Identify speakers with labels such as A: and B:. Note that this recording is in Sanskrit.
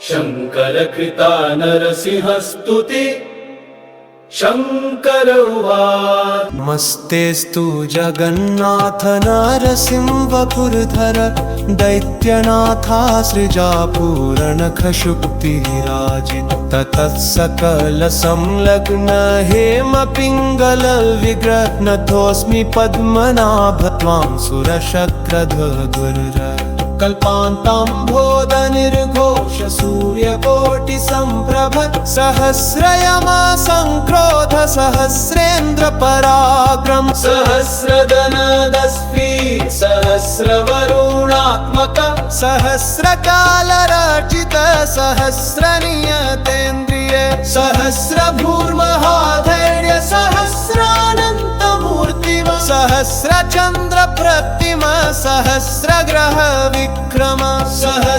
A: शङ्करकृता नरसिंहस्तुति। शङ्कर उवाच
B: नमस्तेऽस्तु जगन्नाथ नरसिंहपुरधर दैत्यनाथासृजापूरणखशुक्तिराजित ततः सकलसंलग्न हेमपिङ्गलविग्रह नतोऽस्मि पद्मनाभ त्वां सुरशक्रध्वगुरुर कल्पान्ताम्भोदनिर्घोष सूर्यकोटिसम्प्रभ सहस्रयमासङ्क्रोध सहस्रेन्द्रपराक्रम
A: सहस्रदनदस्फीत सहस्रवरुणात्मक
B: सहस्रकालरचित सहस्रनियतेन्द्रिय
A: सहस्रभूर्महाधैर्य सहस्रानन्तमूर्तिम
B: सहस्रचन्द्रप्रतिम सहस्रग्रह विक्रम